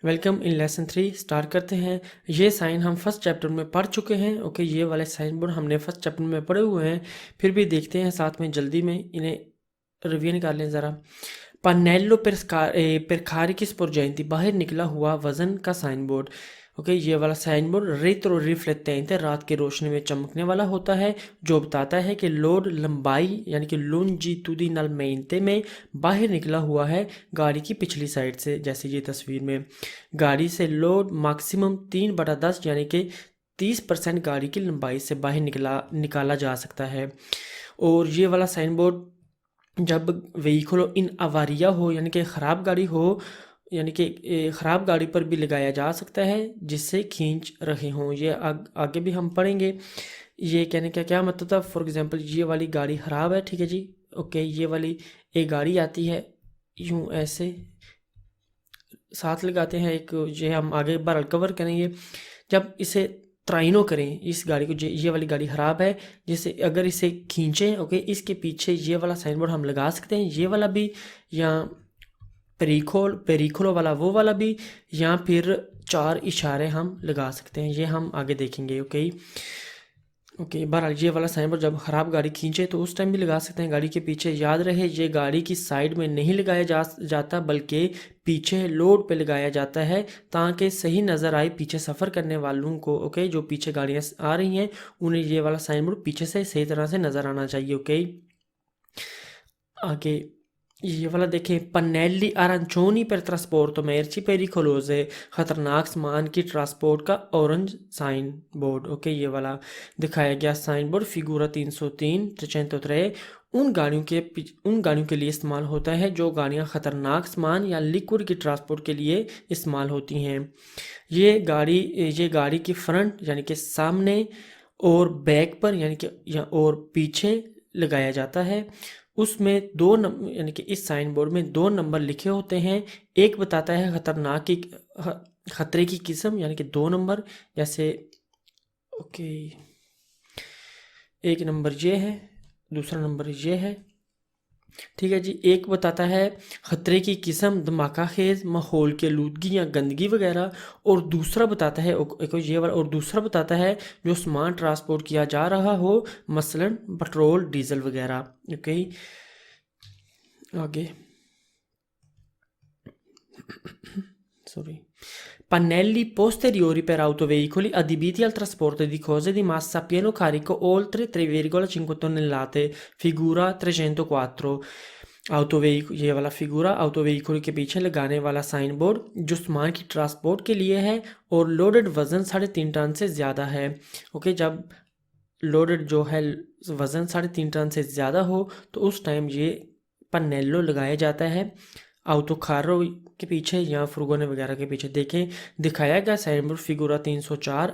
Welcome in lesson 3 start करते हैं। ये साइन हम फर्स्ट चैप्टर में पढ़ चुके हैं। ओके, ये वाले साइन बोर्ड हमने फर्स्ट चैप्टर में पढ़े हुए हैं, फिर भी देखते हैं साथ में, जल्दी में इन्हें रिव्यू निकाल लें ज़रा। पनेल्लो पेरखारिकिस जयंती, बाहर निकला हुआ वजन का साइन बोर्ड। ओके, ये वाला साइन बोर्ड रेत्रो रिफ्लेक्टेंट, रात की रोशनी में चमकने वाला होता है, जो बताता है कि लोड लंबाई यानी कि लॉन्जिट्यूडिनलमेंटे में बाहर निकला हुआ है गाड़ी की पिछली साइड से। जैसे ये तस्वीर में गाड़ी से लोड मैक्सिमम 3/10 यानी कि 30% गाड़ी की लंबाई से बाहर निकाला जा सकता है। और ये वाला साइन बोर्ड जब व्हीकल इन अवारिया हो यानी कि ख़राब गाड़ी हो, यानी कि ख़राब गाड़ी पर भी लगाया जा सकता है जिससे खींच रहे हों। ये आगे भी हम पढ़ेंगे। ये कहने का क्या मतलब था, फॉर एग्जांपल ये वाली गाड़ी ख़राब है, ठीक है जी। ओके, ये वाली एक गाड़ी आती है, यूँ ऐसे साथ लगाते हैं एक, ये हम आगे बार कवर करेंगे। जब इसे ट्राइनो करें इस गाड़ी को, ये वाली गाड़ी ख़राब है, जिसे अगर इसे खींचें, ओके, इसके पीछे ये वाला साइन बोर्ड हम लगा सकते हैं, ये वाला भी, या पेरिकोलो वाला वो वाला भी, या फिर 4 इशारे हम लगा सकते हैं। ये हम आगे देखेंगे। ओके, बहरहाल ये वाला साइन बोर्ड जब ख़राब गाड़ी खींचे तो उस टाइम भी लगा सकते हैं गाड़ी के पीछे। याद रहे, ये गाड़ी की साइड में नहीं लगाया जाता बल्कि पीछे लोड पे लगाया जाता है, ताकि सही नज़र आए पीछे सफ़र करने वालों को। ओके, जो पीछे गाड़ियाँ आ रही हैं उन्हें ये वाला साइन बोर्ड पीछे से सही तरह से नज़र आना चाहिए। ओके, आगे ये वाला देखें, पन्नेल्ली अरांचोनी पर ट्रांसपोर्ट मेर्ची पेरिकोलोसे, खतरनाक सामान की ट्रांसपोर्ट का ऑरेंज साइन बोर्ड। ओके, ये वाला दिखाया गया साइन बोर्ड फिगूरा 303 303 उन गाड़ियों के लिए इस्तेमाल होता है जो गाड़ियां खतरनाक सामान या लिक्विड की ट्रांसपोर्ट के लिए इस्तेमाल होती हैं। ये गाड़ी की फ्रंट यानी कि सामने और बैक पर यानी कि या और पीछे लगाया जाता है। उसमें 2 नंबर यानी कि इस साइन बोर्ड में 2 नंबर लिखे होते हैं। एक बताता है खतरे की किस्म यानी कि 2 नंबर, जैसे ओके, एक नंबर ये है, दूसरा नंबर ये है, ठीक है जी। एक बताता है खतरे की किस्म, धमाका खेज माहौल की आलूदगी या गंदगी वगैरह, और दूसरा बताता है ये वाला, और दूसरा बताता है जो सामान ट्रांसपोर्ट किया जा रहा हो, मसलन पेट्रोल डीजल वगैरह। ओके, आगे sorry. Pannelli posteriori per autoveicoli adibiti al trasporto di cose di massa a pieno carico oltre 3,5 tonnellate, figura 304। ये वाला फिगूरा ऑटोवेहिकल के पीछे लगाने वाला साइन बोर्ड जो सामान की ट्रांसपोर्ट के लिए है और लोडेड वजन 3.5 टन से ज़्यादा है। ओके, जब लोडेड जो है वज़न 3.5 टन से ज़्यादा हो तो उस टाइम ये पन्नेलो लगाया जाता है autocarro के पीछे या फुर्गोने वगैरह के पीछे। देखें, दिखाया गया साइन बोर्ड फिगूरा 304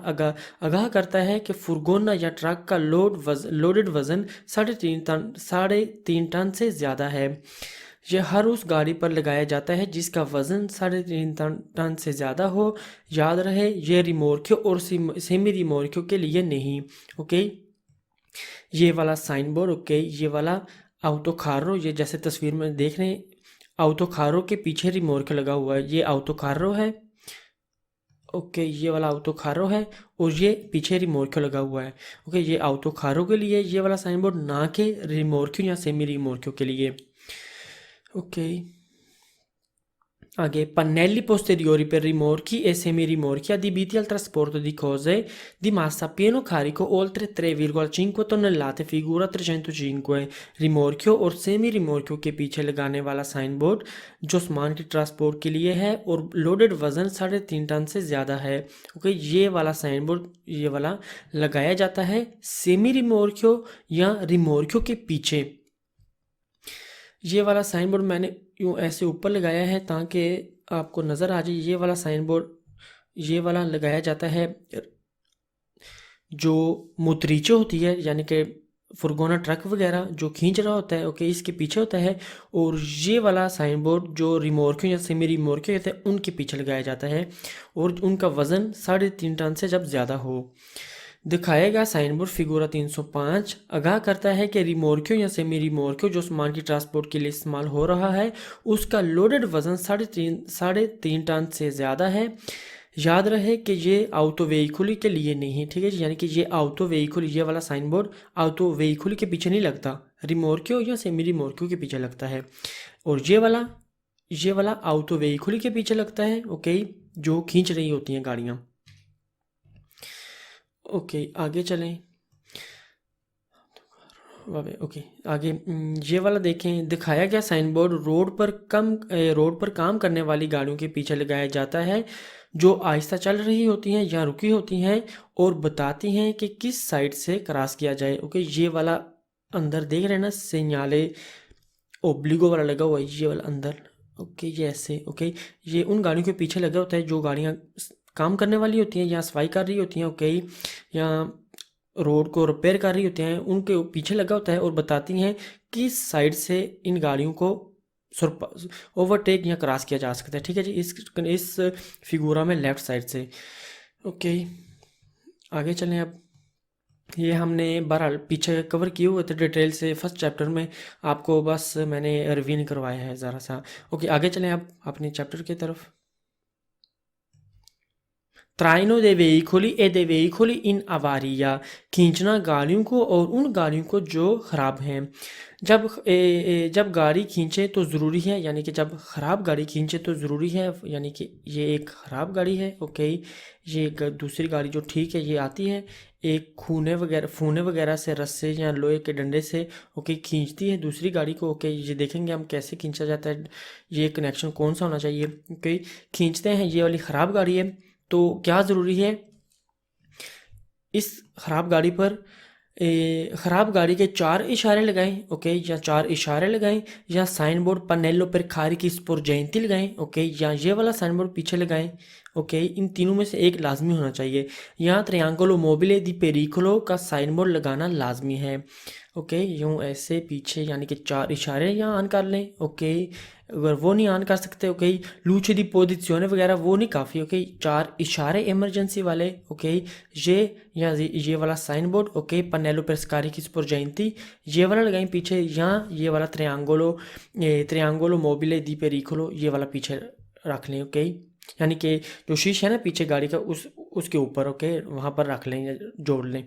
आगाह करता है कि फुर्गोना या ट्रक का लोडेड वज़न 3.5 टन से ज़्यादा है। यह हर उस गाड़ी पर लगाया जाता है जिसका वज़न 3.5 टन से ज़्यादा हो। याद रहे, ये रिमोर्क्यो और सेमी रिमोर्क्यो के लिए नहीं। ओके, ये वाला साइन बोर्ड, ओके, ये वाला autocarro, ये जैसे तस्वीर में देख रहे हैं, autocarro के पीछे रिमोर्क्यो लगा हुआ है, ये autocarro है। ओके, ये वाला autocarro है और ये पीछे रिमोर्क्यो लगा हुआ है। ओके, ये autocarro के लिए ये वाला साइन बोर्ड, ना कि रिमोर्क्यो या सेमी रिमोर्क्यो के लिए। ओके, आगे pannelli posteriori per rimorchi e semirimorchi adibiti al trasporto di cose di massa a pieno carico oltre 3,5 tonnellate, figura 305। रिमोर्कियो और सेमी रिमोर्कियो के पीछे लगाने वाला साइन बोर्ड जो सामान की ट्रांसपोर्ट के लिए है और लोडेड वजन 3.5 टन से ज़्यादा है। ओके, ये वाला साइन बोर्ड ये वाला लगाया जाता है सेमी रिमोर्कियो या रिमोर्कियो के पीछे। ये वाला साइन बोर्ड मैंने यूँ ऐसे ऊपर लगाया है ताकि आपको नज़र आ जाए। ये वाला साइन बोर्ड ये वाला लगाया जाता है जो मुतरीचे होती है यानी कि फुर्गोना ट्रक वगैरह जो खींच रहा होता है, ओके, इसके पीछे होता है। और ये वाला साइन बोर्ड जो रिमोर्क्यो या सेमी रिमोर्क्यो होते हैं उनके पीछे लगाया जाता है और उनका वज़न 3.5 टन से जब ज़्यादा हो। दिखाया गया साइन बोर्ड फिगूरा 305 आगाह करता है कि रिमोर्क्यो या सेमी रिमोर्क्यो जो सामान की ट्रांसपोर्ट के लिए इस्तेमाल हो रहा है उसका लोडेड वजन साढ़े तीन टन से ज़्यादा है। याद रहे कि ये ऑटो व्हीकल के लिए नहीं है, ठीक है जी, यानी कि ये ऑटो व्हीकल, ये वाला साइन बोर्ड ऑटो व्हीकल के पीछे नहीं लगता, रिमोर्क्यो या सेमी रिमोर्क्यो के पीछे लगता है। और ये वाला ऑटो व्हीकल के पीछे लगता है, ओके, जो खींच रही होती हैं गाड़ियाँ। ओके आगे चलें। ओके आगे ये वाला देखें। दिखाया गया साइन बोर्ड रोड पर काम करने वाली गाड़ियों के पीछे लगाया जाता है जो आहिस्ता चल रही होती हैं या रुकी होती हैं और बताती हैं कि किस साइड से क्रॉस किया जाए। ओके ये वाला अंदर देख रहे हैं ना, सिग्नाले ओब्लिगो वाला लगा हुआ है, ये वाला अंदर, ओके ये ऐसे, ओके ये उन गाड़ियों के पीछे लगा होता है जो गाड़ियाँ काम करने वाली होती हैं या सफाई कर रही होती हैं, ओके, या रोड को रिपेयर कर रही होती हैं, उनके पीछे लगा होता है और बताती हैं किस साइड से इन गाड़ियों को ओवरटेक या क्रॉस किया जा सकता है, ठीक है जी, इस फिगूरा में लेफ्ट साइड से। ओके आगे चलें। अब ये हमने बहरहाल पीछे कवर किए हुए थे डिटेल से फर्स्ट चैप्टर में, आपको बस मैंने रिवीन करवाया है ज़रा सा। ओके आगे चलें अब अपने चैप्टर की तरफ। traino dei veicoli e dei veicoli in avaria, खींचना गाड़ियों को और उन गाड़ियों को जो ख़राब हैं। जब गाड़ी खींचे तो ज़रूरी है, यानी कि जब ख़राब गाड़ी खींचे तो ज़रूरी है, यानी कि ये एक ख़राब गाड़ी है, ओके, ये एक दूसरी गाड़ी जो ठीक है ये आती है, एक फूने वगैरह से रस्से या लोहे के डंडे से, ओके, खींचती है दूसरी गाड़ी को। ओके ये देखेंगे हम कैसे खींचा जाता है, ये कनेक्शन कौन सा होना चाहिए। ओके खींचते हैं, ये वाली ख़राब गाड़ी है तो क्या ज़रूरी है, इस ख़राब गाड़ी पर ख़राब गाड़ी के 4 इशारे लगाएं, ओके, या 4 इशारे लगाएं, या साइन बोर्ड पन्नेलो पर खारी की स्पोर्जेंती लगाएं, ओके, या ये वाला साइन बोर्ड पीछे लगाएं, ओके, इन तीनों में से एक लाजमी होना चाहिए। यहाँ त्रियांगलो मोबिले दी पेरिकोलो का साइन बोर्ड लगाना लाजमी है, ओके, यूँ ऐसे पीछे, यानी कि 4 इशारे यहाँ ऑन कर लें, ओके, अगर वो नहीं ऑन कर सकते, ओके, लूचे दी पोजिzione वगैरह वो नहीं काफ़ी, ओके, 4 इशारे इमरजेंसी वाले, ओके, ये वाला साइन बोर्ड, ओके, पन्नेलो पर स्कारी की स्पोर्जेंती, ये वाला लगाएं पीछे, यहाँ ये वाला त्रियांगोलो मोबिले दी पेरिकोलो ये वाला पीछे रख लें, ओके, यानी कि जो शीशा है ना पीछे गाड़ी का उसके ऊपर, ओके, वहाँ पर रख लें या जोड़ लें।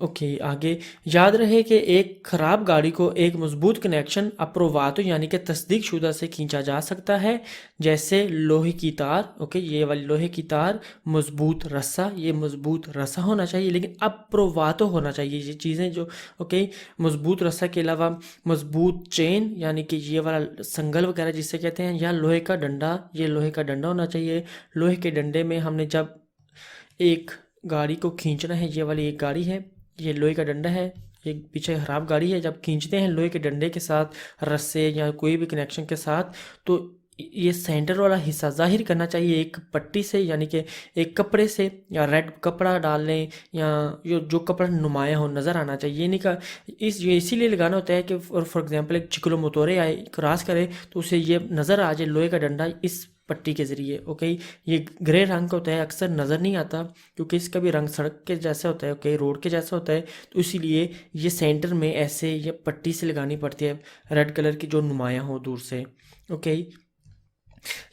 ओके आगे याद रहे कि एक ख़राब गाड़ी को एक मजबूत कनेक्शन अप्रोवातो यानी कि तस्दीक शुदा से खींचा जा सकता है, जैसे लोहे की तार, ओके, ये वाली लोहे की तार, मजबूत रस्सा, ये मजबूत रस्सा होना चाहिए लेकिन अप्रोवातो होना चाहिए ये चीज़ें जो, ओके, मजबूत रस्सा के अलावा मजबूत चेन, यानी कि ये वाला संगल वगैरह जिससे कहते हैं, या लोहे का डंडा, ये लोहे का डंडा होना चाहिए। लोहे के डंडे में हमने जब एक गाड़ी को खींचना है, ये वाली एक गाड़ी है, ये लोहे का डंडा है, ये पीछे खराब गाड़ी है, जब खींचते हैं लोहे के डंडे के साथ, रस्से या कोई भी कनेक्शन के साथ, तो ये सेंटर वाला हिस्सा जाहिर करना चाहिए एक पट्टी से, यानी कि एक कपड़े से, या रेड कपड़ा डाल लें, या जो कपड़ा नुमाया हो नज़र आना चाहिए, ये नहीं का ये इसीलिए लगाना होता है कि फॉर एग्जांपल एक चिकलो मोतोरे आए क्रॉस करे तो उसे ये नज़र आ जाए लोहे का डंडा इस पट्टी के ज़रिए, ओके, ये ग्रे रंग का होता है, अक्सर नज़र नहीं आता क्योंकि इसका भी रंग सड़क के जैसा होता है, ओके, रोड के जैसा होता है, तो इसीलिए ये सेंटर में ऐसे ये पट्टी से लगानी पड़ती है रेड कलर की जो नुमाया हो दूर से, ओके।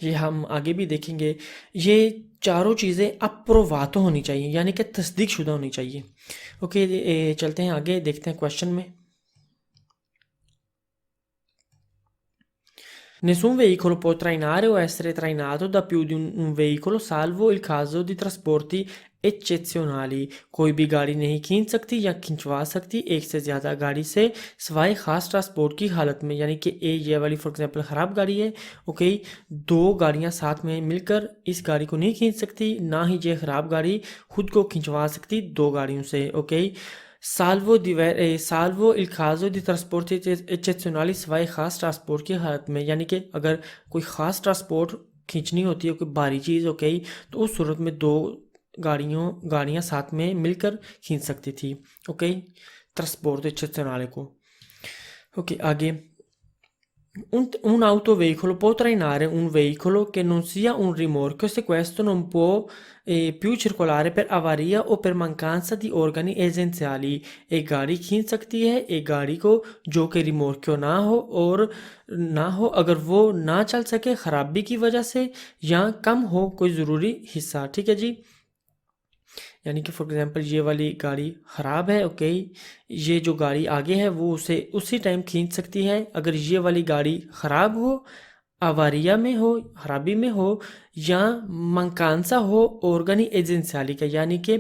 ये हम आगे भी देखेंगे। ये चारों चीज़ें अप्रोवातो होनी चाहिए, यानी कि तस्दीक शुदा होनी चाहिए, ओके। चलते हैं आगे, देखते हैं क्वेश्चन में। Nessun veicolo può trainare o essere trainato da più di un veicolo salvo il caso di trasporti exceptionally, कोई भी गाड़ी नहीं खींच सकती या खिंचवा सकती एक से ज़्यादा गाड़ी से सिवाय ख़ास ट्रांसपोर्ट की हालत में, यानी कि ये वाली फॉर एग्जांपल ख़राब गाड़ी है, ओके, 2 गाड़ियां साथ में मिलकर इस गाड़ी को नहीं खींच सकती, ना ही ये ख़राब गाड़ी खुद को खिंचवा सकती 2 गाड़ियों से, ओके। साल्वो इल caso di trasporti eccezionali सिवाय ख़ास ट्रांसपोर्ट की हालत में, यानी कि अगर कोई ख़ास ट्रांसपोर्ट खींचनी होती है कोई भारी चीज़, ओके, तो उस सूरत में 2 गाड़ियाँ साथ में मिलकर खींच सकती थी, ओके, ट्रांसपोर्ट eccezionale को। ओके आगे Un autoveicolo può trainare un veicolo che non sia un rimorchio se questo non può più circolare per avaria o per mancanza di organi essenziali। एक गाड़ी खींच सकती है एक गाड़ी को जो कि रिमोर्क्यो ना हो अगर वो ना चल सके खराबी की वजह से या कम हो कोई ज़रूरी हिस्सा। ठीक है जी। यानी कि फॉर एग्जांपल ये वाली गाड़ी ख़राब है, ओके, ये जो गाड़ी आगे है वो उसे उसी टाइम खींच सकती है। अगर ये वाली गाड़ी ख़राब हो, अवारिया में हो, खराबी में हो या मंकानसा हो ऑर्गनी एजेंसियाली का, यानी कि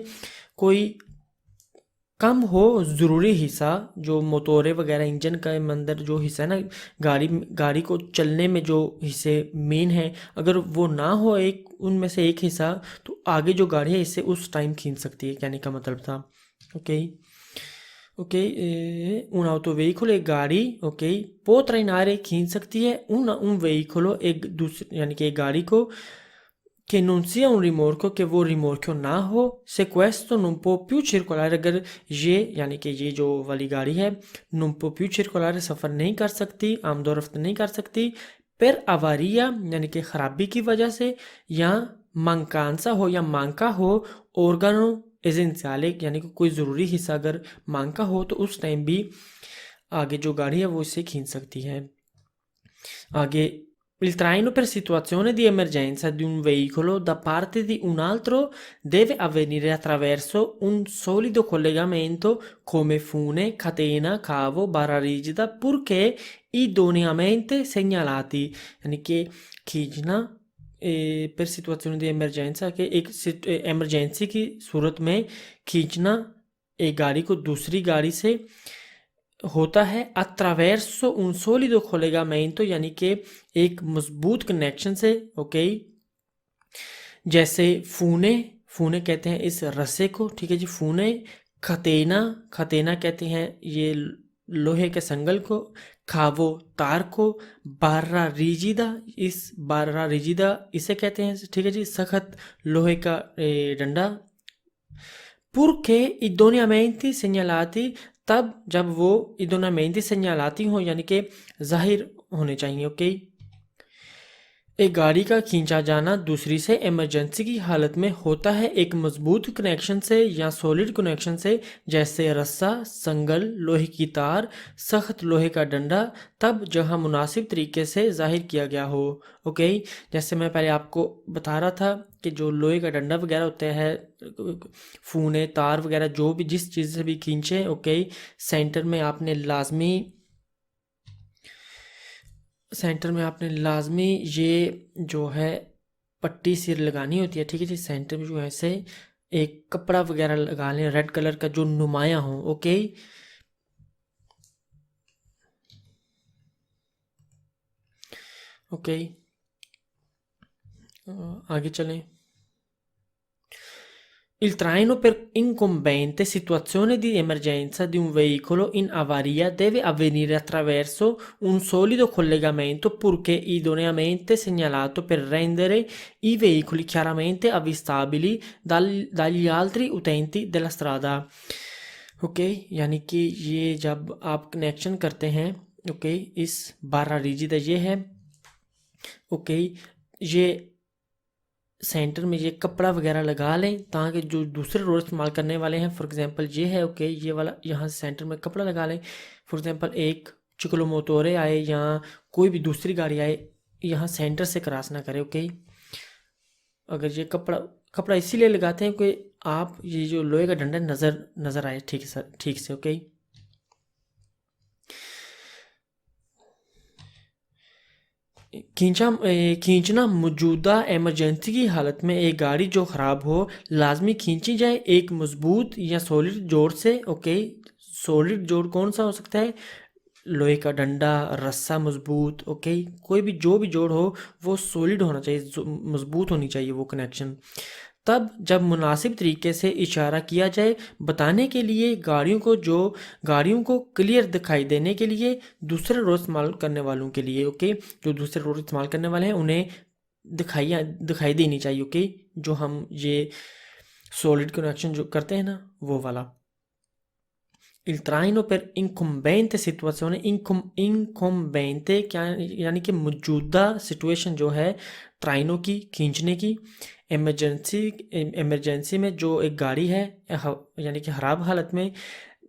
कोई कम हो ज़रूरी हिस्सा जो मोटोरे वगैरह इंजन का अंदर जो हिस्सा है ना, गाड़ी गाड़ी को चलने में जो हिस्से मेन है, अगर वो ना हो एक उनमें से एक हिस्सा, तो आगे जो गाड़ी है इसे उस टाइम खींच सकती है, कहने का मतलब था। ओके ओके un autoveicolo एक गाड़ी, ओके, può trainare खींच सकती है un veicolo एक दूसरे यानी कि एक गाड़ी को che non sia un rimorchio कि वो रिमोर्क्यो ना हो, se questo non può più circolare अगर ये यानी कि ये जो वाली गाड़ी है non può più circolare सफ़र नहीं कर सकती, आमदोरफ्त नहीं कर सकती, per avaria यानी कि ख़राबी की वजह से, या mancanza हो या manca हो organo essenziale यानी कि कोई ज़रूरी हिस्सा अगर manca हो तो उस टाइम भी आगे जो गाड़ी है वो इसे खींच सकती है। आगे il traino per situazione di emergenza di un veicolo da parte di un altro deve avvenire attraverso un solido collegamento come fune, catena, cavo, barra rigida, purché idoneamente segnalati। यानी कि खींचना per situazione di emergenza के एक emergency की सूरत में खींचना एक गाड़ी को दूसरी गाड़ी से होता है attraverso un solido collegamento यानी कि एक मजबूत कनेक्शन से, ओके, जैसे फूने फूने कहते हैं इस रस्से को, ठीक है जी, फूने, खतेना खतेना कहते हैं ये लोहे के संगल को, खावो तार को, बार्रा रिजिदा इस बार्रा रिजिदा इसे कहते हैं, ठीक है जी, सख्त लोहे का डंडा, purché idonneamente segnalati तब जब वो idonneamente segnalati हो यानी कि जाहिर होने चाहिए, ओके। एक गाड़ी का खींचा जाना दूसरी से इमरजेंसी की हालत में होता है एक मजबूत कनेक्शन से या सॉलिड कनेक्शन से, जैसे रस्सा, संगल, लोहे की तार, सख्त लोहे का डंडा, तब जहां मुनासिब तरीके से जाहिर किया गया हो, ओके। जैसे मैं पहले आपको बता रहा था कि जो लोहे का डंडा वगैरह होता है, फूने तार वगैरह जो भी जिस चीज़ से भी खींचे, ओके, सेंटर में आपने लाजमी ये जो है पट्टी सिर लगानी होती है, ठीक है जी। सेंटर में जो है से एक कपड़ा वगैरह लगा लें रेड कलर का जो नुमाया हो, ओके। ओके आगे चलें। Il traino per incombente situazione di emergenza di un veicolo in avaria deve avvenire attraverso un solido collegamento purché idoneamente segnalato per rendere i veicoli chiaramente avvistabili dagli altri utenti della strada। Okay यानी कि ये जब आप connection करते हैं, okay, इस बारह रिजिदा ये है, ओके, ये सेंटर में ये कपड़ा वगैरह लगा लें ताकि जो दूसरे रोड इस्तेमाल करने वाले हैं, फॉर एग्जांपल ये है, ओके, ये वाला यहाँ सेंटर में कपड़ा लगा लें। फॉर एग्जांपल एक चिकलो मोटोरे आए या कोई भी दूसरी गाड़ी आए, यहाँ सेंटर से क्रॉस ना करे, ओके। अगर ये कपड़ा कपड़ा इसीलिए लगाते हैं कि आप ये जो लोहे का डंडा नज़र आए ठीक से, ओके। खींचना मौजूदा इमरजेंसी की हालत में एक गाड़ी जो ख़राब हो लाजमी खींची जाए एक मजबूत या सॉलिड जोड़ से, ओके। सॉलिड जोड़ कौन सा हो सकता है? लोहे का डंडा, रस्सा मजबूत, ओके, कोई भी जो भी जोड़ हो वो सॉलिड होना चाहिए, मजबूत होनी चाहिए वो कनेक्शन। तब जब मुनासिब तरीके से इशारा किया जाए बताने के लिए गाड़ियों को क्लियर दिखाई देने के लिए दूसरे रोड इस्तेमाल करने वालों के लिए, ओके, जो दूसरे रोड इस्तेमाल करने वाले हैं उन्हें दिखाई देनी चाहिए, ओके, जो हम ये सॉलिड कनेक्शन जो करते हैं ना वो वाला। Il traino per incombente situazione, incombente क्या यानी कि मौजूदा सिचुएशन जो है ट्राइनो की खींचने की, इमरजेंसी इमरजेंसी में जो एक गाड़ी है यानी कि खराब हालत में,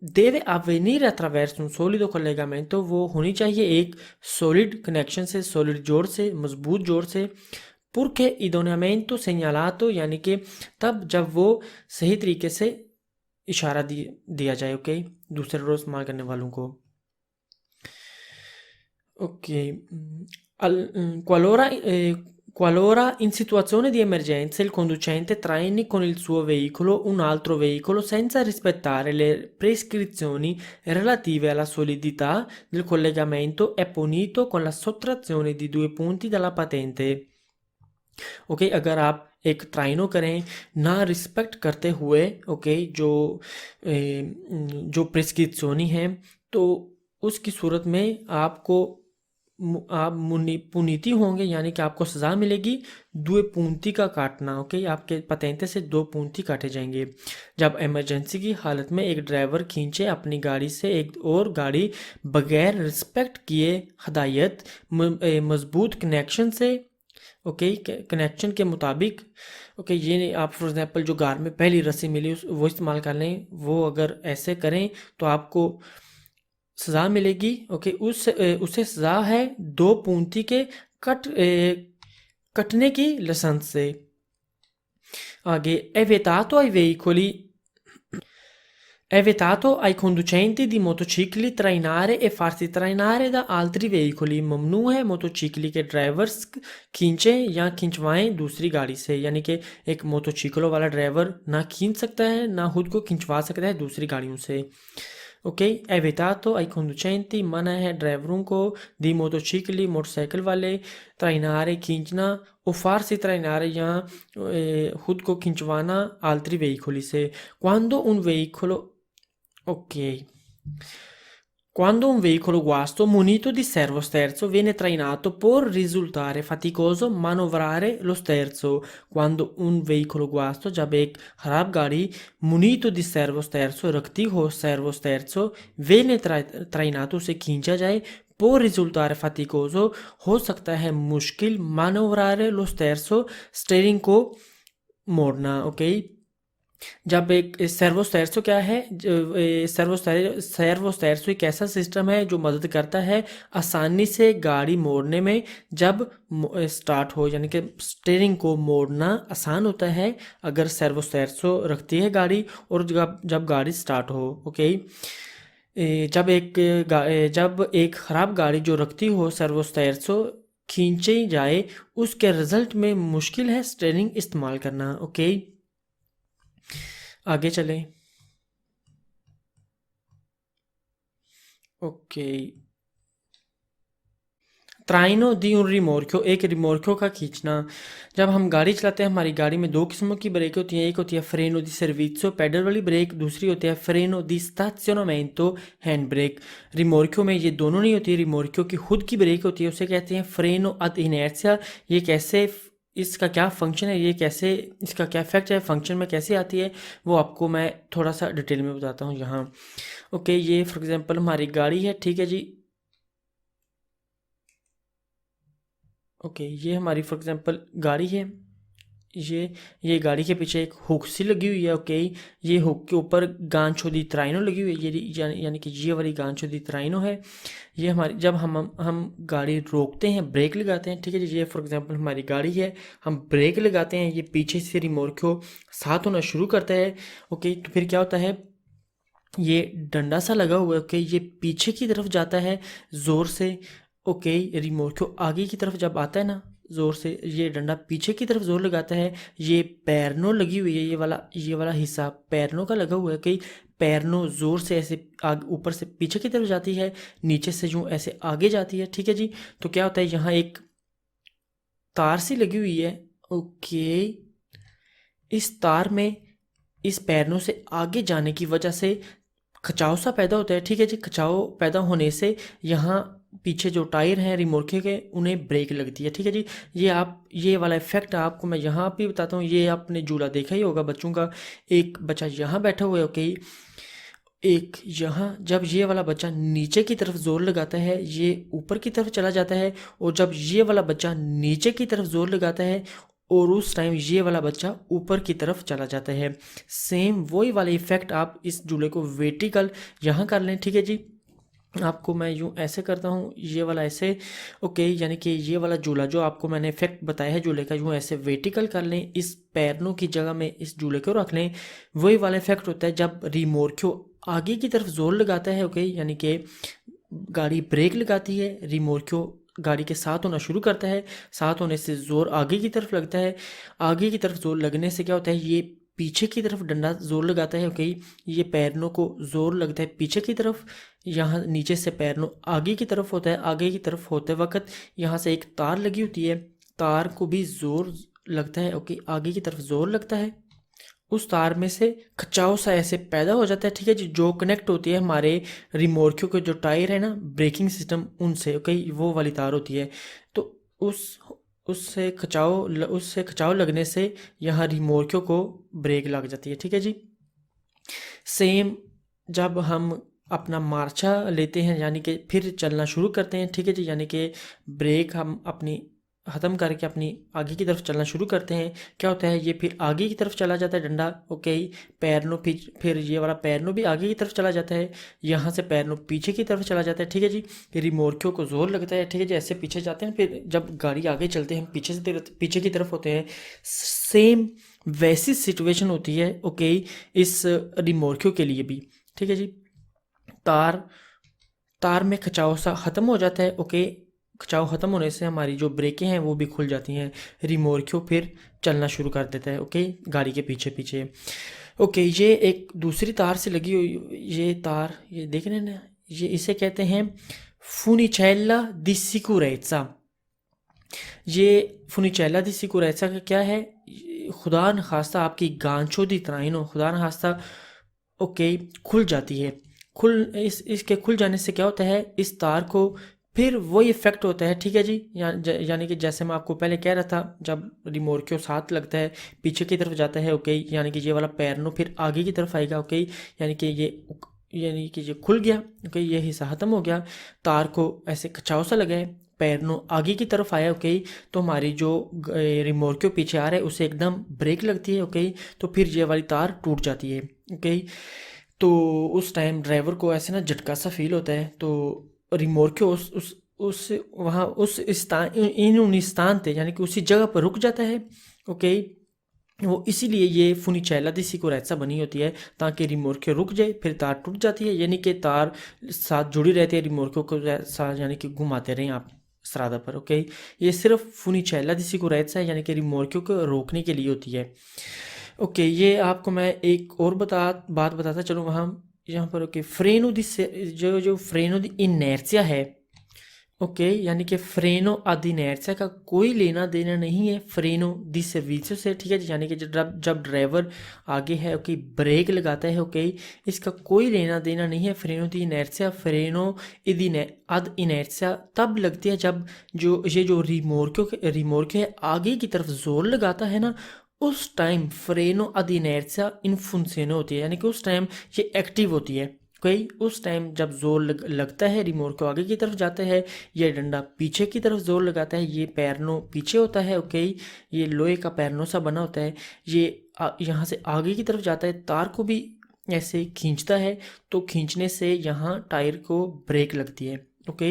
deve avvenire attraverso un solido collegamento, वो होनी चाहिए एक सॉलिड कनेक्शन से, सॉलिड जोड़ से, मजबूत जोड़ से, purché idoneamente segnalato यानी कि तब जब वो सही तरीके से इशारा दिया जाए, ओके, दूसरे रोज इस्तेमाल करने वालों को। Okay, qualora, qualora in situazione di emergenza il conducente traini con il suo veicolo un altro veicolo senza rispettare le prescrizioni relative alla solidità del collegamento è punito con la sottrazione di 2 punti dalla patente। Okay, अगर आप एक ट्राइनो करें ना respect करते हुए, okay, जो प्रिस्क्रिप्शनी है, तो उसकी सूरत में आपको आप पुनीति होंगे, यानी कि आपको सज़ा मिलेगी 2 पूंती का काटना। ओके, आपके पतेंते से 2 पूंती काटे जाएंगे जब इमरजेंसी की हालत में एक ड्राइवर खींचे अपनी गाड़ी से एक और गाड़ी बगैर रिस्पेक्ट किए हदायत मजबूत कनेक्शन से, ओके, कनेक्शन के मुताबिक। ओके, ये आप फॉर एग्जांपल जो गार में पहली रस्सी मिली वो इस्तेमाल कर लें, वो अगर ऐसे करें तो आपको सज़ा मिलेगी। ओके, उसे सज़ा है 2 पूंती के कटने की लाइसेंस से। आगे, è vietato ai conducenti di motocicli trainare e farsi trainare da altri veicoli। ममनू है मोटोचिकली के ड्राइवर्स खींचें या खिंचवाएं दूसरी गाड़ी से, यानी कि एक मोटोचिकलों वाला ड्राइवर ना खींच सकता है ना खुद को खिंचवा सकता है दूसरी गाड़ियों से। ओके, è vietato ai conducenti, मना है ड्राइवरों को, दी मोटोचिकली मोटरसाइकिल वाले, trainare खींचना, o farsi trainare या खुद को खिंचवाना altri veicoli से। quando un veicolo Ok. Quando un veicolo guasto munito di servosterzo viene trainato, può risultare faticoso manovrare lo sterzo। Quando un veicolo guasto, जब एक खराब गाड़ी munito di servosterzo रखती हो servosterzo, viene trainato, उसे खींचा जाए, può risultare faticoso, हो सकता है मुश्किल, manovrare lo sterzo, स्टेयरिंग को मोड़ना। ओके, जब एक सर्वोस्टेरसो क्या है, सर्वोस्टेरसो एक ऐसा सिस्टम है जो मदद करता है आसानी से गाड़ी मोड़ने में जब स्टार्ट हो, यानी कि स्टीयरिंग को मोड़ना आसान होता है अगर सर्वोस्टेरसो रखती है गाड़ी और जब गाड़ी स्टार्ट हो। ओके, जब एक ख़राब गाड़ी जो रखती हो सर्वोस्टेरसो खींची जाए, उसके रिजल्ट में मुश्किल है स्टीयरिंग इस्तेमाल करना। ओके, आगे चलें। ओके, ट्राइनो दी उन रिमोर्क्यो, एक रिमोर्क्यो का खींचना। जब हम गाड़ी चलाते हैं, हमारी गाड़ी में 2 किस्मों की ब्रेक होती हैं, एक होती है फ्रेनो दी सर्विसो पैडल वाली ब्रेक, दूसरी होती है फ्रेनो दी स्टाज़ियोनामेंटो हैंड ब्रेक। रिमोर्क्यो में ये दोनों नहीं होती, रिमोर्क्यो की खुद की ब्रेक होती है, उसे कहते हैं फ्रेनो अद इनर्शिया। ये कैसे, इसका क्या फंक्शन है, ये कैसे, इसका क्या इफेक्ट है, फंक्शन में कैसे आती है, वो आपको मैं थोड़ा सा डिटेल में बताता हूँ यहाँ। ओके, ये फॉर एग्जांपल हमारी गाड़ी है, ठीक है जी। ओके, ये हमारी फॉर एग्जांपल गाड़ी है, ये गाड़ी के पीछे एक हुक सी लगी हुई है। ओके, ये हुक के ऊपर गांचो दी त्राइनो लगी हुई है, ये यानी कि ये वाली गांचो दी त्राइनो है। ये हमारी, जब हम गाड़ी रोकते हैं, ब्रेक लगाते हैं, ठीक है जी, ये फॉर एग्जांपल हमारी गाड़ी है, हम ब्रेक लगाते हैं, ये पीछे से रिमोर्क्यो साथ होना शुरू करता है। ओके, तो फिर क्या होता है, ये डंडा सा लगा हुआ है, ओके, ये पीछे की तरफ जाता है ज़ोर से। ओके, रिमोर्क्यो आगे की तरफ जब आता है ना ज़ोर से, ये डंडा पीछे की तरफ ज़ोर लगाता है। ये पैरनो लगी हुई है, ये वाला हिस्सा पैरनो का लगा हुआ है कि पैरनो ज़ोर से ऐसे आगे ऊपर से पीछे की तरफ जाती है, नीचे से यूँ ऐसे आगे जाती है। ठीक है जी, तो क्या होता है, यहाँ एक तार सी लगी हुई है। ओके, इस तार में इस पैरनों से आगे जाने की वजह से खिंचाव सा पैदा होता है। ठीक है जी, खिंचाव पैदा होने से यहाँ पीछे जो टायर हैं रिमोर्के के, उन्हें ब्रेक लगती है। ठीक है जी, ये वाला इफेक्ट आपको मैं यहाँ भी बताता हूँ। ये आपने झूला देखा ही होगा बच्चों का, एक बच्चा यहाँ बैठा हुआ है। ओके, एक यहाँ जब ये वाला बच्चा नीचे की तरफ जोर लगाता है ये ऊपर की तरफ चला जाता है, और जब ये वाला बच्चा नीचे की तरफ जोर लगाता है और उस टाइम ये वाला बच्चा ऊपर की तरफ चला जाता है। सेम वही वाला इफेक्ट आप इस जूले को वर्टिकल यहाँ कर लें, ठीक है जी। आपको मैं यूँ ऐसे करता हूँ, ये वाला ऐसे, ओके, यानी कि ये वाला झूला जो आपको मैंने इफेक्ट बताया है झूले का, यूँ ऐसे वर्टिकल कर लें, इस पैरों की जगह में इस झूले को रख लें। वही वाला इफेक्ट होता है जब रिमोर्क्यो आगे की तरफ जोर लगाता है, ओके, यानी कि गाड़ी ब्रेक लगाती है, रिमोर्क्यो गाड़ी के साथ होना शुरू करता है, साथ होने से जोर आगे की तरफ लगता है। आगे की तरफ जोर लगने से क्या होता है, ये पीछे की तरफ डंडा जोर लगाता है, ओके, ये पैरों को जोर लगता है पीछे की तरफ। यहाँ नीचे से पैरों आगे की तरफ होता है, आगे की तरफ होते वक्त यहाँ से एक तार लगी होती है, तार को भी जोर लगता है, ओके, आगे की तरफ जोर लगता है। उस तार में से खचाव सा ऐसे पैदा हो जाता है, ठीक है जी, जो कनेक्ट होती है हमारे रिमोर्क्यो के जो टायर है ना, ब्रेकिंग सिस्टम, उनसे, ओके, वो वाली तार होती है। तो उस उससे खचाव लगने से यहाँ रिमोर्क्यो को ब्रेक लग जाती है, ठीक है जी। सेम जब हम अपना मार्चा लेते हैं, यानी कि फिर चलना शुरू करते हैं, ठीक है जी, यानी कि ब्रेक हम अपनी ख़त्म करके अपनी आगे की तरफ चलना शुरू करते हैं, क्या होता है, ये फिर आगे की तरफ चला जाता है डंडा, ओके, पैरनों फिर ये वाला पैरनों भी आगे की तरफ चला जाता है, यहाँ से पैरनों पीछे की तरफ चला जाता है, ठीक है जी। रिमोर्क्यो को जोर लगता है, ठीक है जी, ऐसे पीछे जाते हैं, फिर जब गाड़ी आगे चलते हैं हम पीछे की तरफ होते हैं। सेम वैसी सिचुएशन होती है, ओके, इस रिमोर्क्यो के लिए भी, ठीक है जी। तार तार में खिंचाव सा ख़त्म हो जाता है, ओके, खिंचाव ख़त्म होने से हमारी जो ब्रेकें हैं वो भी खुल जाती हैं, रिमोर्क्यो फिर चलना शुरू कर देता है, ओके, गाड़ी के पीछे पीछे। ओके, ये एक दूसरी तार से लगी हुई ये तार, ये देख रहे हैं ना, ये इसे कहते हैं फुनिचेल्ला दी सिकुरेज़ा। ये फुनिचेल्ला दी सिकुरेज़ा का क्या है, खुदा न खास्ता आपकी गांचो दी त्राइनो, खुदा न खास्ता, ओके, खुल जाती है। इसके खुल जाने से क्या होता है, इस तार को फिर वही इफेक्ट होता है, ठीक है जी, यानी कि जैसे मैं आपको पहले कह रहा था, जब रिमोर्क्यो साथ लगता है पीछे की तरफ जाता है, ओके, यानी कि ये वाला पैरनो फिर आगे की तरफ आएगा, ओके, यानी कि ये खुल गया, ओके, ये हिस्सा ख़त्म हो गया, तार को ऐसे खचाव सा लगा है, पैरनो आगे की तरफ आया, ओके, तो हमारी जो रिमोर्क्यो पीछे आ रहा है उसे एकदम ब्रेक लगती है, ओके, तो फिर ये वाली तार टूट जाती है, ओके। तो उस टाइम ड्राइवर को ऐसे ना झटका सा फील होता है, तो रिमोर्क्यो उस वहाँ उस स्थान उन स्थान थे, यानी कि उसी जगह पर रुक जाता है, ओके। वो इसीलिए ये फुनिचेल्ला दी सिकुरेज़ा बनी होती है, ताकि रिमोर्क्यो रुक जाए, फिर तार टूट जाती है, यानी कि तार साथ जुड़ी रहती है रिमोर्क्यो को साथ, यानी कि घुमाते रहें आप सरादा पर, ओके। ये सिर्फ फुनिचेल्ला दी सिकुरेज़ा है, यानी कि रिमोर्क्यो को रोकने के लिए होती है, ओके। ये आपको मैं एक और बात बताता चलूँ वहाँ यहाँ पर, ओके, फ्रेनो दी जो फ्रेनो दी इनर्शिया है, ओके, यानी कि फ्रेनो आदि इनर्शिया का कोई लेना देना नहीं है फ्रेनो दी सर्विसो से, ठीक है, यानी कि जब ड्राइवर आगे है, ओके, ब्रेक लगाता है, ओके, इसका कोई लेना देना नहीं है फ्रेनो दी इनर्शिया। फ्रेनो अद इनर्शिया तब लगती है जब जो रिमोर्क्यो है आगे की तरफ जोर लगाता है ना, उस टाइम फ्रेनो अद इनर्शिया इन फुंसियोनो होती है, यानी कि उस टाइम ये एक्टिव होती है, कोई उस टाइम जब जोर लगता है, रिमोट को आगे की तरफ जाता है, ये डंडा पीछे की तरफ जोर लगाता है, ये पैरनो पीछे होता है, ओके, ये लोहे का पैरनो सा बना होता है, ये यहाँ से आगे की तरफ जाता है, तार को भी ऐसे खींचता है, तो खींचने से यहाँ टायर को ब्रेक लगती है, ओके,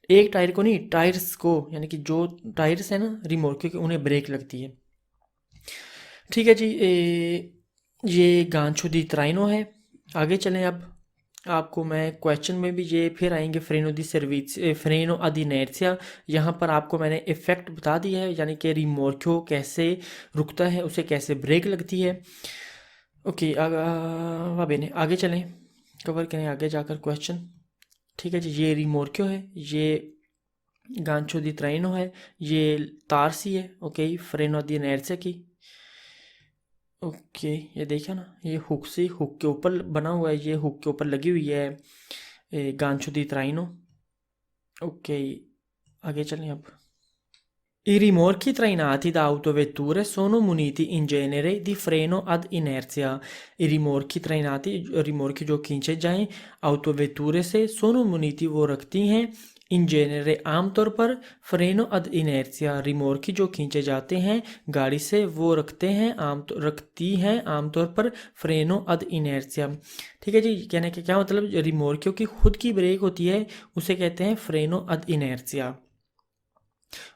एक टायर को नहीं, टायर्स को, यानी कि जो टायर्स है ना रिमोट के, उन्हें ब्रेक लगती है, ठीक है जी। ये गांचो दी त्राइनो है। आगे चलें अब, आपको मैं क्वेश्चन में भी ये फिर आएंगे फ्रेनो दी सर्विस, फ्रेनो अदी इनर्शिया, यहाँ पर आपको मैंने इफेक्ट बता दिया है, यानी कि रिमोर्क्यो कैसे रुकता है, उसे कैसे ब्रेक लगती है, ओके। आगे चलें, कवर करें आगे जाकर क्वेश्चन, ठीक है जी। ये रिमोर्क्यो है, ये गांचो दी त्राइनो है, ये तार सी है, ओके, फ्रेनो दी इनर्शिया की, ओके, ये देखा ना, ये हुक के ऊपर बना हुआ है, ये हुक के ऊपर लगी हुई है गांचो दी त्राइनो, ओके। आगे चलें अब, I rimorchi trainati da autovetture sono muniti in genere di freno ad inerzia. I rimorchi trainati, rimorchi जो खींचे जाएं autovetture से सोनो muniti वो रखती हैं इन जेनरे आमतौर पर फ्रेनो अद इनर्सिया रिमोर्की जो खींचे जाते हैं गाड़ी से वो रखती हैं आमतौर पर फ्रेनो अद इनर्सिया। ठीक है जी, कहने का क्या मतलब, रिमोर्कियों की खुद की ब्रेक होती है उसे कहते हैं फ्रेनो अद इनर्सिया।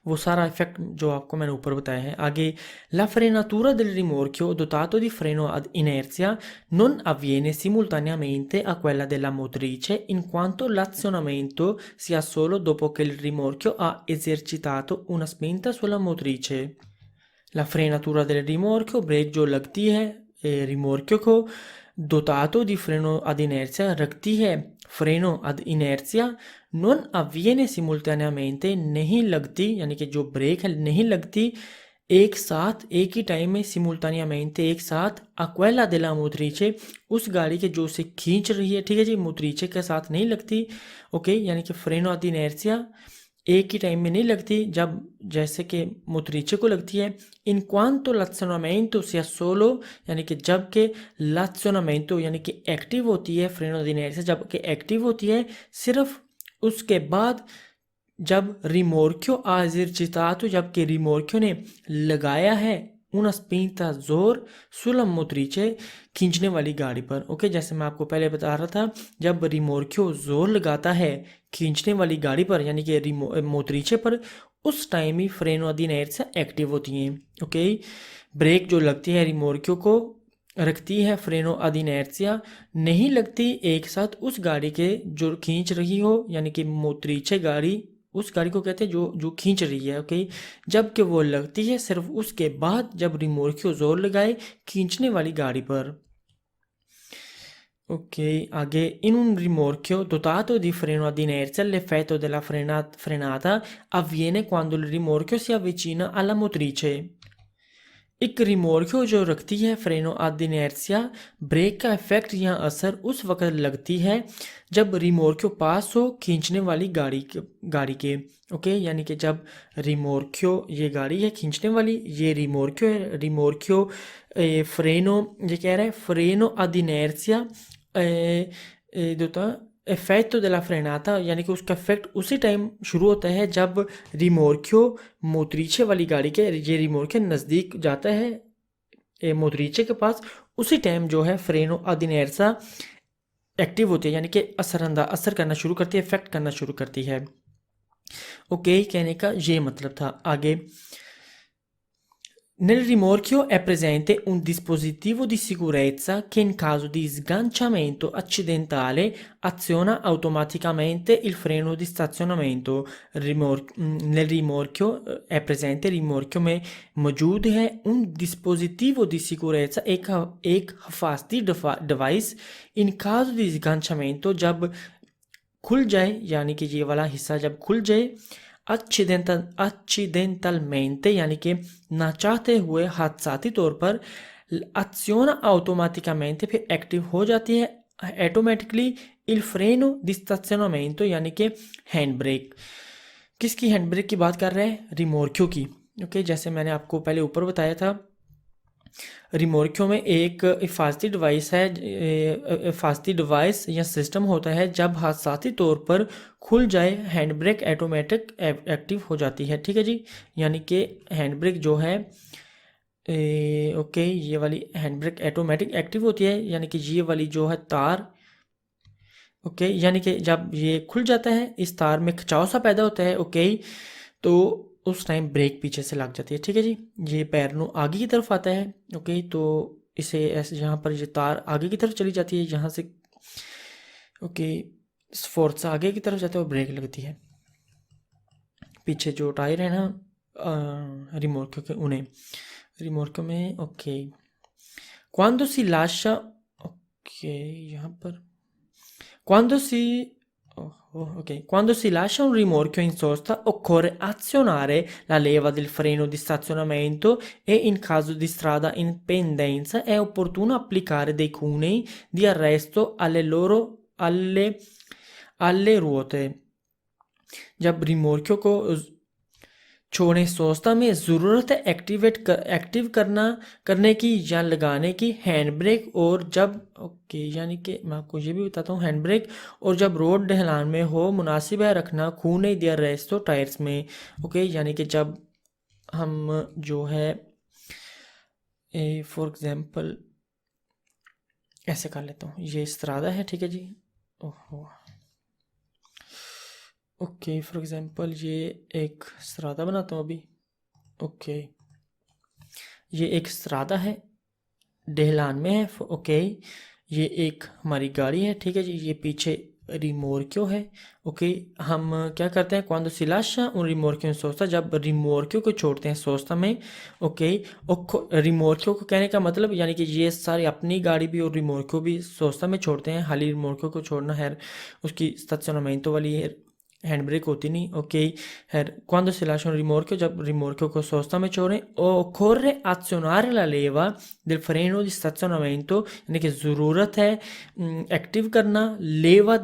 वो सारा इफेक्ट जो आपको मैंने ऊपर बताया है। आगे la frenatura del rimorchio dotato di freno ad inerzia non avviene simultaneamente a quella della motrice in quanto l'azionamento si ha solo dopo che il rimorchio ha esercitato una spinta sulla motrice। La frenatura del rimorchio brake जो लगती है रिमोर्क्यो को dotato di freno ad inerzia रखती है फ्रेनो ad inerzia non avviene simultaneamente नहीं लगती, यानी कि जो ब्रेक है नहीं लगती एक साथ एक ही टाइम में सिमुल्टानियामेंटे एक साथ अक्वेला della motrice उस गाड़ी के जो उसे खींच रही है। ठीक है जी, मोत्रीचे के साथ नहीं लगती। ओके, यानी कि फ्रेनो ad inerzia एक ही टाइम में नहीं लगती जब जैसे कि मोत्रीचे को लगती है। इन क्वांतो l'azionamento sia solo, यानी कि जब के l'azionamento यानी कि एक्टिव होती है फ्रेनो दी inerzia जब कि एक्टिव होती है सिर्फ उसके बाद जब रिमोर्क्यो esercitato जबकि रिमोर्क्यो ने लगाया है una spinta जोर सुलम मोत्रीचे खींचने वाली गाड़ी पर। ओके, जैसे मैं आपको पहले बता रहा था जब रिमोर्क्यो जोर लगाता है खींचने वाली गाड़ी पर यानी कि मोत्रीचे पर उस टाइम ही फ्रेनो दी inerzia एक्टिव होती हैं। ओके, ब्रेक जो लगती है रिमोर्क्यो को रखती है फ्रेनो ad inerzia नहीं लगती एक साथ उस गाड़ी के जो खींच रही हो, यानी कि मोत्रीचे गाड़ी उस गाड़ी को कहते हैं जो खींच रही है। ओके, जबकि वो लगती है सिर्फ उसके बाद जब रिमोर्क्यो जोर लगाए खींचने वाली गाड़ी पर। Ok, आगे in un rimorchio dotato di freno ad inerzia l'effetto della frenata avviene quando il rimorchio si avvicina alla motrice। एक रिमोर्क्यो जो रखती है फ्रेनो ad inerzia ब्रेक का इफेक्ट या असर उस वक्त लगती है जब रिमोर्क्यो पास हो खींचने वाली गाड़ी के। ओके, यानी कि जब रिमोर्क्यो ये गाड़ी है खींचने वाली ये रिमोर्क्यो है रिमोर्क्यो फ्रेनो ये कह रहा है फ्रेनो ad inerzia effect della frenata यानी कि उसका इफेक्ट उसी टाइम शुरू होता है जब रिमोर्क्यो मोत्रीचे वाली गाड़ी के ये रिमोर्क्यो नज़दीक जाता है मोत्रीचे के पास उसी टाइम जो है फ्रेनो ad inerzia एक्टिव होती है, यानी कि असर करना शुरू करती है, इफेक्ट करना शुरू करती है। ओके, कहने का ये मतलब था। आगे nel rimorchio è presente un dispositivo di sicurezza che in caso di sganciamento accidentale aziona automaticamente il freno di stazionamento। nel rimorchio è presente rimorchio में मौजूद है un dispositivo di sicurezza एक हिफाजती device in caso di sganciamento जब खुल जाए, यानी कि ये वाला हिस्सा जब खुल जाए accidentalmente यानी कि ना चाहते हुए हादसाती तौर पर aziona automaticamente फिर एक्टिव हो जाती है automatically il freno di stazionamento यानी कि हैंड ब्रेक। किसकी हैंड ब्रेक की बात कर रहे हैं? रिमोर्क्यो की। ओके, जैसे मैंने आपको पहले ऊपर बताया था रिमोर्क्यो में एक हिफाजती डिवाइस या सिस्टम होता है जब हादसाती तौर पर खुल जाए हैंड ब्रेक ऑटोमेटिक एक्टिव हो जाती है। ठीक है जी, यानी कि हैंड ब्रेक जो है ओके ये वाली हैंड ब्रेक ऑटोमेटिक एक्टिव होती है, यानी कि ये वाली जो है तार ओके यानी कि जब ये खुल जाता है इस तार में खिंचाव सा पैदा होता है। ओके, तो उस टाइम ब्रेक पीछे से लग जाती है। ठीक है जी, ये पैर आगे की तरफ आता है। ओके, तो इसे ऐसे यहाँ पर ये तार आगे की तरफ चली जाती है यहाँ से। ओके, फोर्स आगे की तरफ जाता है और ब्रेक लगती है। पीछे जो टायर है ना रिमोर्क्यो के उन्हें रिमोर्क्यो में okay quando si lascia okay यहाँ पर quando si lascia un rimorchio in sosta occorre azionare la leva del freno di stazionamento e in caso di strada in pendenza è opportuno applicare dei cunei di arresto alle ruote। जब रिमोर्क्यो को छोड़ें सोचता में ज़रूरत है active करने की या लगाने की हैंड ब्रेक, और जब ओके यानी कि मैं आपको ये भी बताता हूँ, हैंड ब्रेक और जब रोड ढलान में हो मुनासिब है रखना, खून नहीं दिया रेस्तो टायर्स में। ओके यानी कि जब हम जो है फॉर एग्जांपल ऐसे कर लेता हूँ, ये इस्तरादा है, ठीक है जी। ओहो ओके फॉर एग्जांपल ये एक इस्तरादा बनाता हूँ अभी। ओके ये एक इस्तरादा है, ढलान में है। ओके ये एक हमारी गाड़ी है, ठीक है जी। ये पीछे रिमोर्क्यो है। ओके हम क्या करते हैं, क्वांदो si lascia un rimorchio in sosta, जब रिमोर्क्यो को छोड़ते हैं सोस्ता में। ओके रिमोर्क्यो को कहने का मतलब यानी कि ये सारी अपनी गाड़ी भी और रिमोर्क्यो भी सोस्ता में छोड़ते हैं। हाली रिमोर्क्यो को छोड़ना है उसकी stazzionamento वाली है, हैंड ब्रेक होती नहीं। ओके है quando si lascia un rimorchio, जब रिमोर्क्यो को सोस्ता में छोड़ें। occorre azionare la leva del freno di stazionamento, यानी कि ज़रूरत है एक्टिव करना लेवा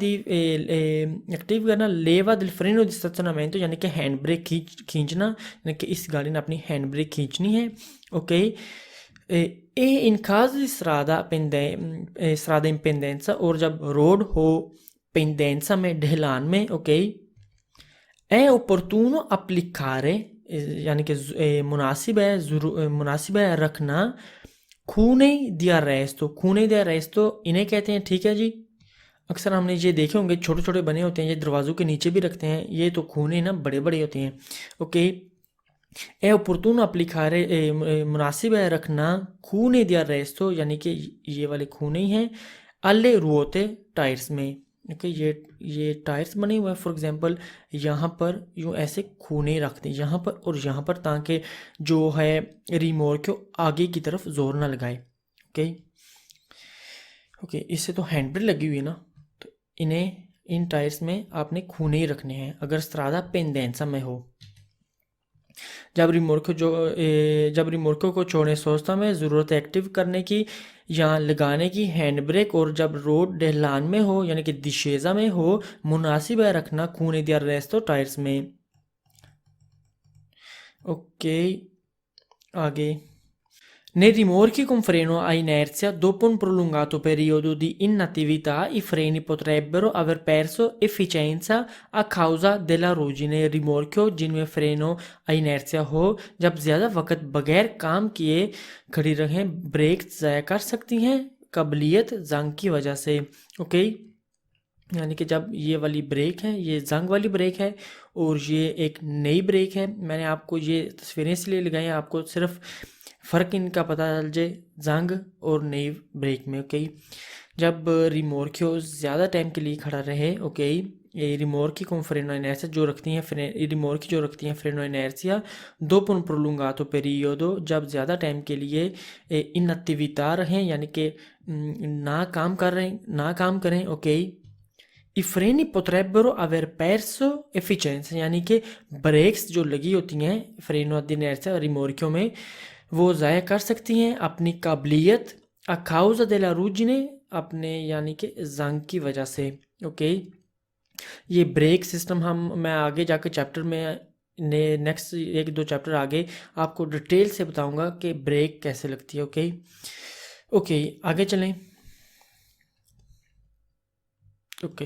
del freno di stazionamento, यानी कि हैंड ब्रेक खींचना, यानी कि इस गाड़ी ने अपनी हैंड ब्रेक खींचनी है। Okay e in caso di strada in pendenza, और जब रोड हो pendenza में ढलान में, ओके è opportuno applicare यानी कि मुनासिब है रखना खूने di arresto इन्हें कहते हैं, ठीक है जी। अक्सर हमने ये देखे होंगे, छोटे छोटे बने होते हैं, ये दरवाज़ों के नीचे भी रखते हैं। ये तो खूने ना बड़े बड़े होते हैं। ओके è opportuno applicare मुनासिब है रखना खूने di arresto, यानी कि ये वाले खूने ही हैं, alle ruote टायर्स में। ओके ये टायर्स बने हुए हैं। फॉर एग्जांपल यहाँ पर यूँ ऐसे खूने रख दें यहाँ पर और यहाँ पर, ताकि जो है रिमोर्क्यो आगे की तरफ जोर ना लगाए। ओके इससे तो हैंड ब्रेक लगी हुई है ना, तो इन टायर्स में आपने खूने ही रखने हैं अगर स्ट्रादा पेंडेंसा में हो। जब रिमोर्क्यो को छोड़ने सोचता में ज़रूरत एक्टिव करने की या लगाने की हैंड ब्रेक, और जब रोड ढलान में हो यानी कि दिशेजा में हो मुनासिब है रखना खूने दिया रेस्तो टायर्स में। ओके आगे nei rimorchi con freno a inerzia, dopo un prolungato periodo di inattività, i freni potrebbero aver perso efficienza a causa della ruggine। रिमोर्क्यो जिनमें फ्रेनो आ इनर्सिया हो, जब ज़्यादा वक्त बगैर काम किए खड़ी रहें, ब्रेक ज़ाया कर सकती हैं काबिलियत जंग की वजह से। ओके यानी कि जब ये वाली ब्रेक है, ये जंग वाली ब्रेक है और ये एक नई ब्रेक है। मैंने आपको ये तस्वीरें इसलिए लगाई हैं, आपको सिर्फ फ़र्क इनका पता चल जाए जंग और नई ब्रेक में। ओके जब रिमोर्क्यो ज़्यादा टाइम के लिए खड़ा रहे, ओके ये रिमोर्की con freno a inerzia जो रखती हैं रिमोर्की जो रखती हैं फ्रेनो inertia dopo un prolungato periodo, जब ज़्यादा टाइम के लिए इनएक्टिविटा रहें यानी कि ना काम करें। Okay i freni potrebbero aver perso efficienza, यानी कि ब्रेक्स जो लगी होती हैं फ्रेनो ad inerzia रिमोर्कियों में, वो ज़ाया कर सकती हैं अपनी काबिलियत a causa della ruggine, अपने यानी कि जंग की वजह से। ओके ये ब्रेक सिस्टम मैं आगे जाकर चैप्टर में नेक्स्ट एक दो चैप्टर आगे आपको डिटेल से बताऊंगा कि ब्रेक कैसे लगती है। ओके आगे चलें। ओके